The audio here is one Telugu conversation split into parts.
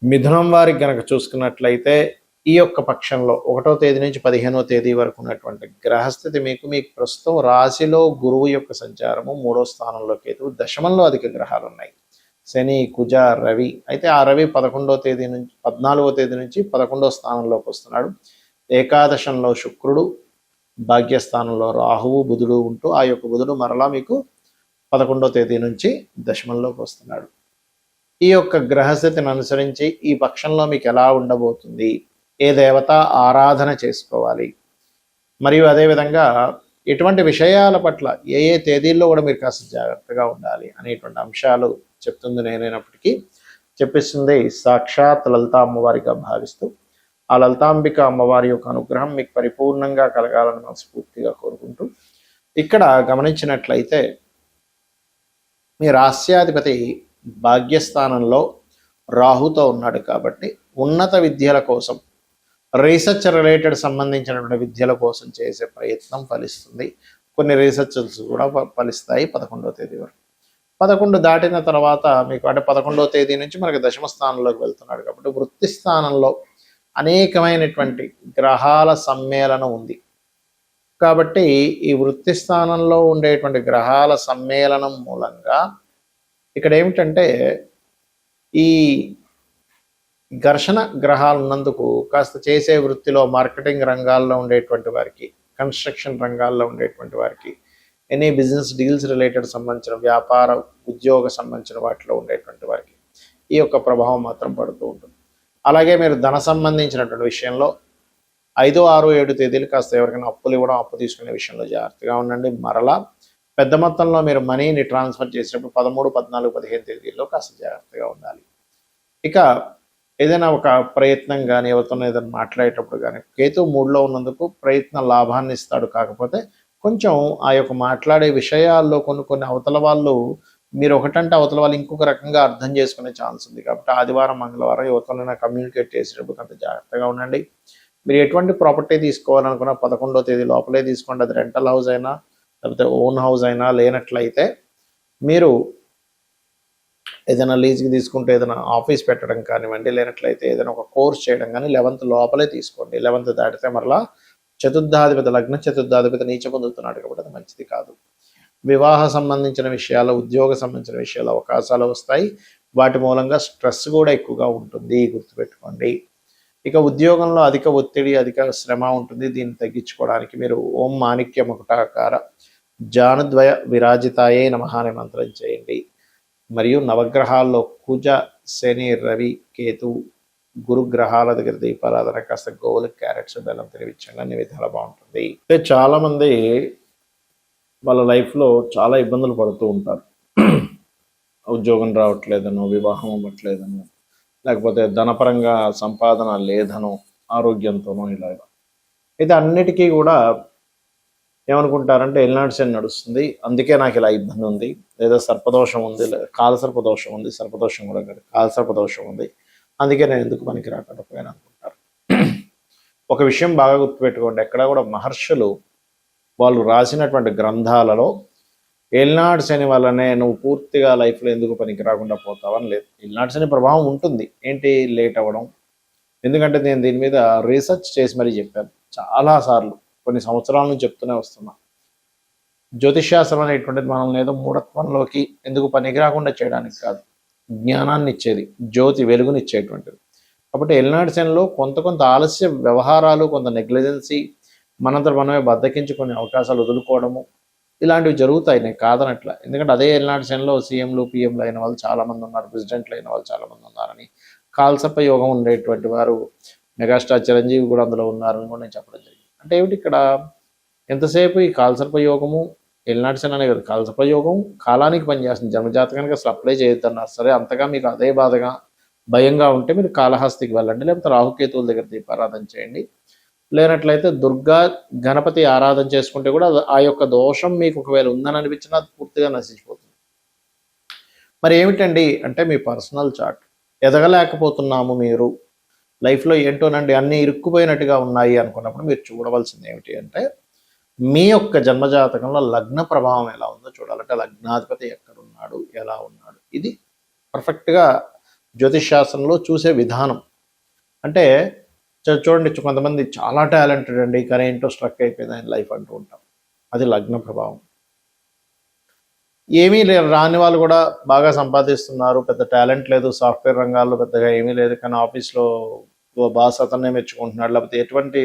మిథునం వారికి గనక చూసుకున్నట్లయితే ఈ యొక్క పక్షంలో 1వ తేదీ నుంచి 15వ తేదీ వరకు ఉన్నటువంటి గ్రహస్థితి మీకు ప్రస్తుతం రాశిలో గురువు యొక్క సంచారము, 3వ స్థానంలో కేతువు, దశమంలో అధిక గ్రహాలు ఉన్నాయి. శని, కుజ, రవి. అయితే ఆ రవి 14వ తేదీ నుంచి 14వ తేదీ నుంచి 11వ స్థానంలోకి వస్తున్నాడు. ఏకాదశంలో శుక్రుడు, భాగ్యస్థానంలో రాహువు, బుధుడు ఉంటూ ఆ యొక్క బుధుడు మరలా మీకు 11వ తేదీ నుంచి దశమంలోకి వస్తున్నాడు. ఈ యొక్క గ్రహస్థితిని అనుసరించి ఈ పక్షంలో మీకు ఎలా ఉండబోతుంది, ఏ దేవత ఆరాధన చేసుకోవాలి, మరియు అదేవిధంగా ఎటువంటి విషయాల పట్ల ఏ ఏ తేదీల్లో కూడా మీరు కాస్త జాగ్రత్తగా ఉండాలి అనేటువంటి అంశాలు చెప్తుంది నేనైనప్పటికీ చెప్పిస్తుంది సాక్షాత్ లలితా అమ్మవారిగా భావిస్తూ ఆ లలితాంబిక అమ్మవారి యొక్క అనుగ్రహం మీకు పరిపూర్ణంగా కలగాలని మనస్ఫూర్తిగా కోరుకుంటూ ఇక్కడ గమనించినట్లయితే మీ రాస్యాధిపతి భాగ్యస్థానంలో రాహుతో ఉన్నాడు కాబట్టి ఉన్నత విద్యల కోసం, రీసెర్చ్ రిలేటెడ్ సంబంధించినటువంటి విద్యల కోసం చేసే ప్రయత్నం ఫలిస్తుంది. కొన్ని రీసెర్చెస్ కూడా ఫలిస్తాయి 11వ తేదీ వరకు. 11 దాటిన తర్వాత మీకు అంటే 11వ తేదీ నుంచి మనకి దశమ స్థానంలోకి వెళ్తున్నాడు కాబట్టి వృత్తి స్థానంలో అనేకమైనటువంటి గ్రహాల సమ్మేళనం ఉంది. కాబట్టి ఈ వృత్తి స్థానంలో ఉండేటువంటి గ్రహాల సమ్మేళనం మూలంగా ఇక్కడ ఏమిటంటే ఈ ఘర్షణ గ్రహాలు ఉన్నందుకు కాస్త చేసే వృత్తిలో మార్కెటింగ్ రంగాల్లో ఉండేటువంటి వారికి, కన్స్ట్రక్షన్ రంగాల్లో ఉండేటువంటి వారికి, ఎనీ బిజినెస్ డీల్స్ రిలేటెడ్ సంబంధించిన వ్యాపార ఉద్యోగ సంబంధించిన వాటిలో ఉండేటువంటి వారికి ఈ యొక్క ప్రభావం మాత్రం పడుతూ ఉంటుంది. అలాగే మీరు ధన సంబంధించినటువంటి విషయంలో 5, 6, 7 తేదీలు కాస్త ఎవరికైనా అప్పులు ఇవ్వడం, అప్పు తీసుకునే విషయంలో జాగ్రత్తగా ఉండండి. మరలా పెద్ద మొత్తంలో మీరు మనీని ట్రాన్స్ఫర్ చేసినప్పుడు 13, 14, 15 తేదీల్లో కాస్త జాగ్రత్తగా ఉండాలి. ఇక ఏదైనా ఒక ప్రయత్నం కానీ ఎవరితో ఏదైనా మాట్లాడేటప్పుడు కానీ కేతు 3లో ఉన్నందుకు ప్రయత్న లాభాన్ని ఇస్తాడు. కాకపోతే కొంచెం ఆ యొక్క మాట్లాడే విషయాల్లో కొన్ని అవతల వాళ్ళు మీరు ఒకటంటే అవతల వాళ్ళు ఇంకొక రకంగా అర్థం చేసుకునే ఛాన్స్ ఉంది. కాబట్టి ఆదివారం, మంగళవారం ఎవరితోనైనా కమ్యూనికేట్ చేసేటప్పుడు అంత జాగ్రత్తగా ఉండండి. మీరు ఎటువంటి ప్రాపర్టీ తీసుకోవాలనుకున్నా 11వ తేదీ లోపలే తీసుకోండి. అది రెంటల్ హౌస్ అయినా లేకపోతే ఓన్ హౌస్ అయినా, లేనట్లయితే మీరు ఏదైనా లీజ్కి తీసుకుంటే ఏదైనా ఆఫీస్ పెట్టడం కానివ్వండి, లేనట్లయితే ఏదైనా ఒక కోర్స్ చేయడం కానీ 11th లోపలే తీసుకోండి. 11th దాటితే మరలా చతుర్థాధిపతి, లగ్న చతుర్థాధిపతి నీచ పొందుతున్నాడు కాబట్టి అది మంచిది కాదు. వివాహ సంబంధించిన విషయాలు, ఉద్యోగ సంబంధించిన విషయాలు అవకాశాలు వస్తాయి. వాటి మూలంగా స్ట్రెస్ కూడా ఎక్కువగా ఉంటుంది, గుర్తుపెట్టుకోండి. ఇక ఉద్యోగంలో అధిక ఒత్తిడి, అధిక శ్రమ ఉంటుంది. దీన్ని తగ్గించుకోవడానికి మీరు ఓం మాణిక్య ముకుటాకార జానుద్వయ విరాజితాయే నమః అనే మంత్రం చేయండి. మరియు నవగ్రహాల్లో కుజ, శని, రవి, కేతు, గురు గ్రహాల దగ్గర దీపారాధన, కాస్త గోవులు క్యారెట్స్, బెల్లం తినిపించండి, అన్ని విధాలు బాగుంటుంది. అంటే చాలామంది వాళ్ళ లైఫ్లో చాలా ఇబ్బందులు పడుతూ ఉంటారు. ఉద్యోగం రావట్లేదనో, వివాహం అవ్వట్లేదనో, లేకపోతే ధనపరంగా సంపాదన లేదనో, ఆరోగ్యంతోనో ఇలాగ. అయితే అన్నిటికీ కూడా ఏమనుకుంటారంటే ఎల్నాడు శని నడుస్తుంది, అందుకే నాకు ఇలా ఇబ్బంది ఉంది, లేదా సర్పదోషం ఉంది, కాలసర్పదోషం ఉంది, సర్పదోషం కూడా కాదు, కాలసర్పదోషం ఉంది, అందుకే నేను ఎందుకు పనికి రాకపోయాను అనుకుంటారు. ఒక విషయం బాగా గుర్తుపెట్టుకోండి, ఎక్కడ కూడా మహర్షులు వాళ్ళు రాసినటువంటి గ్రంథాలలో ఏలినాడు శని వల్లనే నువ్వు పూర్తిగా లైఫ్లో ఎందుకు పనికి రాకుండా పోతావని లేదు. ఏలినాడు శని ప్రభావం ఉంటుంది. ఏంటి లేట్ అవ్వడం? ఎందుకంటే నేను దీని మీద రీసెర్చ్ చేసి మరీ చెప్పాను చాలాసార్లు, కొన్ని సంవత్సరాల నుంచి చెప్తూనే వస్తున్నా. జ్యోతిష్శాస్త్రం అనేటువంటిది మనల్ని ఏదో మూఢత్వంలోకి ఎందుకు పనికి రాకుండా చేయడానికి కాదు, జ్ఞానాన్ని ఇచ్చేది, జ్యోతి వెలుగునిచ్చేటువంటిది. కాబట్టి ఏలినాడు శనిలో కొంత ఆలస్య వ్యవహారాలు, కొంత నెగ్లిజెన్సీ, మనంతట మనమే బద్దకించుకునే అవకాశాలు వదులుకోవడము, ఇలాంటివి జరుగుతాయి. నేను కాదనట్ల. ఎందుకంటే అదే ఏలినాడు శనిలో సీఎంలు, పిఎంలు అయిన వాళ్ళు చాలామంది ఉన్నారు, ప్రెసిడెంట్లు అయిన వాళ్ళు చాలామంది ఉన్నారని, కాల్సప్ప యోగం ఉండేటువంటి వారు మెగాస్టార్ చిరంజీవి కూడా అందులో ఉన్నారని కూడా నేను చెప్పడం జరిగింది. అంటే ఏమిటి ఇక్కడ ఎంతసేపు ఈ కాల్సర్ప యోగము, ఏలినాడు శని అనే కదా, కాల్సర్ప యోగం కాలానికి పనిచేస్తుంది. జన్మజాతకానికి అసలు అప్లై చేయొద్దన్నారు. సరే, అంతగా మీకు అదే బాధగా భయంగా ఉంటే మీరు కాళహస్తికి వెళ్ళండి, లేకపోతే రాహుకేతువుల దగ్గర దీపారాధన చేయండి. లేనట్లయితే దుర్గా గణపతి ఆరాధన చేసుకుంటే కూడా ఆ యొక్క దోషం మీకు ఒకవేళ ఉందని అనిపించినా అది పూర్తిగా నశించిపోతుంది. మరి ఏమిటండి అంటే మీ పర్సనల్ చార్ట్. ఎదగలేకపోతున్నాము, మీరు లైఫ్లో ఏంటోనండి అన్నీ ఇరుక్కుపోయినట్టుగా ఉన్నాయి అనుకున్నప్పుడు మీరు చూడవలసింది ఏమిటి అంటే మీ యొక్క జన్మజాతకంలో లగ్న ప్రభావం ఎలా ఉందో చూడాలంటే లగ్నాధిపతి ఎక్కడున్నాడు, ఎలా ఉన్నాడు, ఇది పర్ఫెక్ట్గా జ్యోతిష్ శాస్త్రంలో చూసే విధానం. అంటే చూడండి, కొంతమంది చాలా టాలెంటెడ్ అండి, కానీ ఏంటో స్ట్రక్ అయిపోయింది ఆయన లైఫ్ అంటూ ఉంటాం. అది లగ్న ప్రభావం. ఏమీ రాని వాళ్ళు కూడా బాగా సంపాదిస్తున్నారు, పెద్ద టాలెంట్ లేదు, సాఫ్ట్వేర్ రంగాల్లో పెద్దగా ఏమీ లేదు, కానీ ఆఫీస్లో బాస్ అతన్నే మెచ్చుకుంటున్నాడు, లేకపోతే ఎటువంటి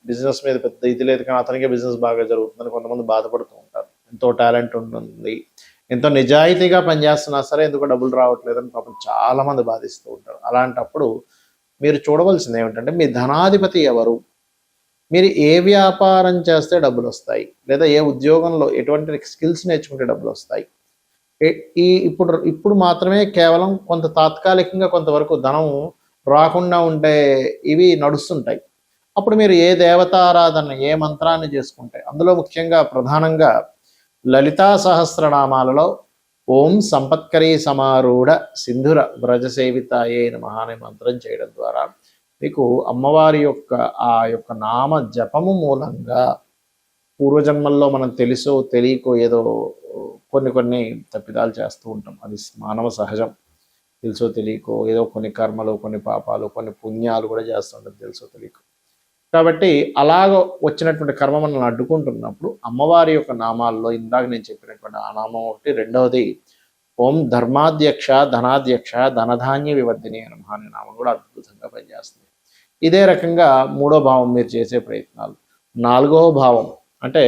బిజినెస్ మీద పెద్ద ఇది లేదు, కానీ అతనికే బిజినెస్ బాగా జరుగుతుందని కొంతమంది బాధపడుతూ ఉంటారు. ఎంతో టాలెంట్ ఉంటుంది, ఎంతో నిజాయితీగా పనిచేస్తున్నా సరే ఎందుకు డబ్బులు రావట్లేదని పాపం చాలామంది బాధిస్తూ ఉంటారు. అలాంటప్పుడు మీరు చూడవలసింది ఏమిటంటే, మీ ధనాధిపతి ఎవరు, మీరు ఏ వ్యాపారం చేస్తే డబ్బులు వస్తాయి, లేదా ఏ ఉద్యోగంలో ఎటువంటి స్కిల్స్ నేర్చుకుంటే డబ్బులు వస్తాయి. ఇప్పుడు మాత్రమే కేవలం కొంత తాత్కాలికంగా కొంతవరకు ధనం రాకుండా ఉండే ఇవి నడుస్తుంటాయి. అప్పుడు మీరు ఏ దేవతారాధన, ఏ మంత్రాన్ని చేసుకుంటే, అందులో ముఖ్యంగా ప్రధానంగా లలితా సహస్రనామాలలో ఓం సంపత్కరీ సమారూఢ సింధుర వ్రజసేవితాయే నమః అనే మంత్రం చేయడం ద్వారా మీకు అమ్మవారి యొక్క ఆ యొక్క నామ జపము మూలంగా పూర్వజన్మల్లో మనం తెలుసో తెలియకో ఏదో కొన్ని తప్పిదాలు చేస్తూ ఉంటాం. అది మానవ సహజం. తెలుసో తెలియకో ఏదో కొన్ని కర్మలు, కొన్ని పాపాలు, కొన్ని పుణ్యాలు కూడా చేస్తుంటాం తెలుసో తెలియకో. కాబట్టి అలాగ వచ్చినటువంటి కర్మ మనల్ని అడ్డుకుంటున్నప్పుడు అమ్మవారి యొక్క నామాల్లో ఇందాక నేను చెప్పినటువంటి ఆ నామం ఒకటి, రెండవది ఓం ధర్మాధ్యక్ష ధనాధ్యక్ష ధనధాన్య వివర్ధిని నమః అనే నామం కూడా అద్భుతంగా పనిచేస్తుంది. ఇదే రకంగా మూడో భావం మీరు చేసే ప్రయత్నాలు. నాలుగవ భావం అంటే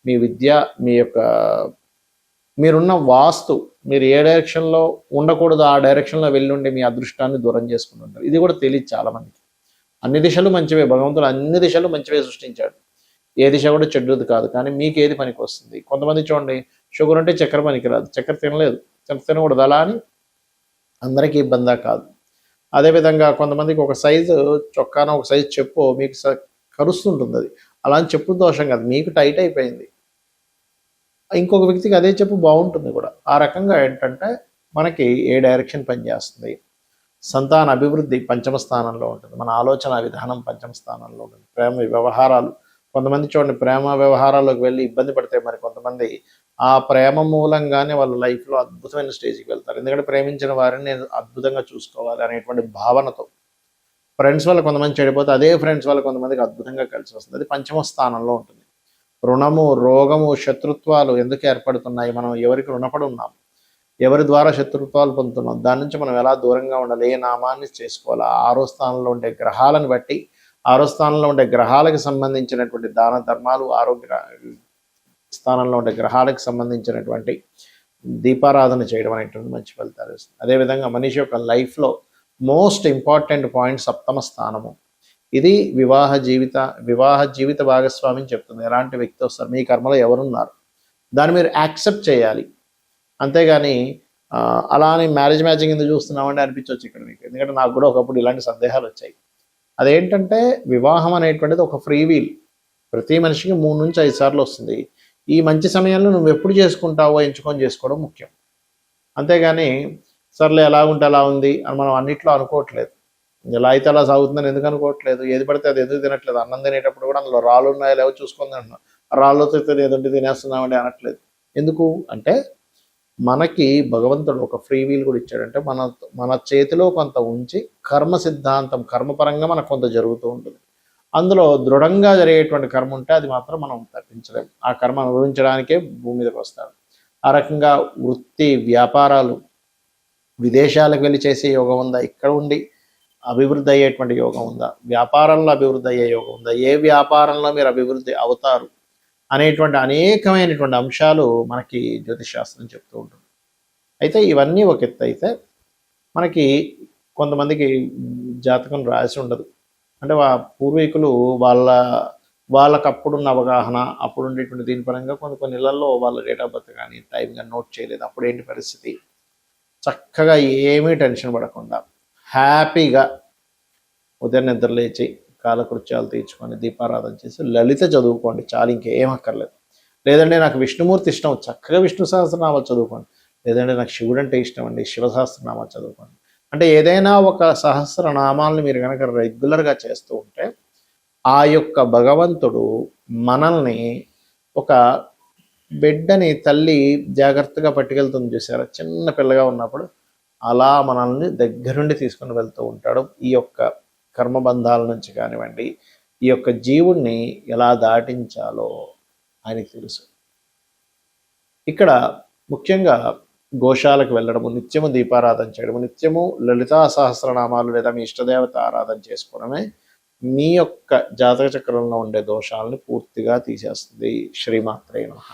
మీ విద్య, మీ యొక్క మీరున్న వాస్తు, మీరు ఏ డైరెక్షన్లో ఉండకూడదు ఆ డైరెక్షన్లో వెళ్ళుండి మీ అదృష్టాన్ని దూరం చేసుకుని ఉంటారు. ఇది కూడా తెలియదు చాలామందికి. అన్ని దిశలు మంచివే, భగవంతుడు అన్ని దిశలు మంచివే సృష్టించాడు, ఏ దిశ కూడా చెడ్డది కాదు. కానీ మీకు ఏది పనికి వస్తుంది? కొంతమంది చూడండి, షుగర్ అంటే చక్కెర పనికిరాదు, చక్కెర తినలేదు, చక్కెర తినకూడదు, అలా అని అందరికీ ఇబ్బందా కాదు. అదేవిధంగా కొంతమందికి ఒక సైజు చొక్కాన, ఒక సైజు చెప్పు మీకు కరుస్తుంటుంది, అది అలా అని చెప్పు దోషం కాదు, మీకు టైట్ అయిపోయింది, ఇంకొక వ్యక్తికి అదే చెప్పు బాగుంటుంది కూడా. ఆ రకంగా ఏంటంటే మనకి ఏ డైరెక్షన్ పనిచేస్తుంది. సంతాన అభివృద్ధి పంచమ స్థానంలో ఉంటుంది, మన ఆలోచన విధానం పంచమ స్థానంలో ఉంటుంది. ప్రేమ వ్యవహారాలు, కొంతమంది చూడండి ప్రేమ వ్యవహారాల్లోకి వెళ్ళి ఇబ్బంది పడితే మరి కొంతమంది ఆ ప్రేమ మూలంగానే వాళ్ళ లైఫ్లో అద్భుతమైన స్టేజ్కి వెళ్తారు. ఎందుకంటే ప్రేమించిన వారిని నేను అద్భుతంగా చూసుకోవాలి అనేటువంటి భావనతో. ఫ్రెండ్స్ వల్ల కొంతమంది చెడిపోతే అదే ఫ్రెండ్స్ వల్ల కొంతమందికి అద్భుతంగా కలిసి వస్తుంది. అది పంచమ స్థానంలో ఉంటుంది. రుణము, రోగము, శత్రుత్వాలు ఎందుకు ఏర్పడుతున్నాయి, మనం ఎవరికి రుణపడి ఉన్నాం, ఎవరి ద్వారా శత్రుత్వాలు పొందుతున్నాం, దాని నుంచి మనం ఎలా దూరంగా ఉండాలి, ఏ నామాన్ని చేసుకోవాలి, ఆరో స్థానంలో ఉండే గ్రహాలను బట్టి, ఆరో స్థానంలో ఉండే గ్రహాలకు సంబంధించినటువంటి దాన ధర్మాలు, ఆరోగ్య స్థానంలో ఉండే గ్రహాలకు సంబంధించినటువంటి దీపారాధన చేయడం అనేటువంటి మంచి ఫలితాలు ఇస్తుంది. అదేవిధంగా మనిషి యొక్క లైఫ్లో మోస్ట్ ఇంపార్టెంట్ పాయింట్ సప్తమ స్థానము. ఇది వివాహ జీవిత భాగస్వామిని చెప్తుంది. ఎలాంటి వ్యక్తి వస్తారు, మీ కర్మలో ఎవరున్నారు, దాన్ని మీరు యాక్సెప్ట్ చేయాలి. అంతేగాని అలా అని మ్యాచింగ్ ఎందుకు చూస్తున్నామంటే అనిపించవచ్చు ఇక్కడ మీకు. ఎందుకంటే నాకు కూడా ఒకప్పుడు ఇలాంటి సందేహాలు వచ్చాయి. అదేంటంటే వివాహం అనేటువంటిది ఒక ఫ్రీ వీల్, ప్రతి మనిషికి 3 నుంచి 5 సార్లు వస్తుంది. ఈ మంచి సమయంలో నువ్వు ఎప్పుడు చేసుకుంటావో ఎంచుకొని చేసుకోవడం ముఖ్యం. అంతేగాని సర్లే ఎలా ఉంటే అలా ఉంది అని మనం అన్నిట్లో అనుకోవట్లేదు. ఎలా అయితే అలా సాగుతుందని ఎందుకు అనుకోవట్లేదు. ఏది పడితే అది ఎందుకు తినట్లేదు. అన్నం తినేటప్పుడు కూడా అందులో రాళ్ళు ఉన్నాయో లేవో చూసుకుంది అంటున్నాం. రాళ్ళతో ఏదంటే తినేస్తున్నామండి అనట్లేదు. ఎందుకు అంటే మనకి భగవంతుడు ఒక ఫ్రీ వీల్ కూడా ఇచ్చాడంటే మన చేతిలో కొంత ఉంచి కర్మ సిద్ధాంతం, కర్మపరంగా మనకు కొంత జరుగుతూ ఉంటుంది. అందులో దృఢంగా జరిగేటువంటి కర్మ ఉంటే అది మాత్రం మనం తప్పించలేం. ఆ కర్మ అనుభవించడానికే భూమి మీదకి వస్తారు. ఆ రకంగా వృత్తి, వ్యాపారాలు, విదేశాలకు వెళ్ళి చేసే యోగం ఉందా, ఇక్కడ ఉండి అభివృద్ధి అయ్యేటువంటి యోగం ఉందా, వ్యాపారంలో అభివృద్ధి అయ్యే యోగం ఉందా, ఏ వ్యాపారంలో మీరు అభివృద్ధి అవుతారు అనేటువంటి అనేకమైనటువంటి అంశాలు మనకి జ్యోతిష్ శాస్త్రం చెప్తూ ఉంటుంది. అయితే ఇవన్నీ ఒక ఎత్తు అయితే, మనకి కొంతమందికి జాతకం రాసి ఉండదు. అంటే పూర్వీకులు వాళ్ళకు అప్పుడున్న అవగాహన, అప్పుడు ఉండేటువంటి దీని పరంగా కొన్ని ఇళ్లలో వాళ్ళ డేట్ ఆఫ్ బర్త్ కానీ టైం కానీ నోట్ చేయలేదు. అప్పుడు ఏంటి పరిస్థితి, చక్కగా ఏమీ టెన్షన్ పడకుండా హ్యాపీగా ఉదయం నిద్ర లేచి కాలకృత్యాలు తీర్చుకొని దీపారాధన చేసి లలిత చదువుకోండి చాలు, ఇంకేం అక్కర్లేదు. లేదంటే నాకు విష్ణుమూర్తి ఇష్టం, చక్కగా విష్ణు సహస్రనామాలు చదువుకోండి. లేదంటే నాకు శివుడు అంటే ఇష్టం అండి, శివ సహస్రనామాలు చదువుకోండి. అంటే ఏదైనా ఒక సహస్రనామాలను మీరు కనుక రెగ్యులర్గా చేస్తూ ఉంటే ఆ యొక్క భగవంతుడు మనల్ని ఒక బిడ్డని తల్లి జాగ్రత్తగా పట్టుకెళ్తుంది చూసారా, చిన్న పిల్లగా ఉన్నప్పుడు అలా మనల్ని దగ్గరుండి తీసుకుని వెళ్తూ ఉంటాడు. ఈ యొక్క కర్మబంధాల నుంచి కానివ్వండి, ఈ యొక్క జీవుణ్ణి ఎలా దాటించాలో ఆయనకి తెలుసు. ఇక్కడ ముఖ్యంగా గోశాలకు వెళ్ళడము, నిత్యము దీపారాధన చేయడము, నిత్యము లలితా సహస్రనామాలు లేదా మీ ఇష్టదేవత ఆరాధన చేసుకోవడమే మీ యొక్క జాతక చక్రంలో ఉండే దోషాలను పూర్తిగా తీసేస్తుంది. శ్రీమాత్రే నమః.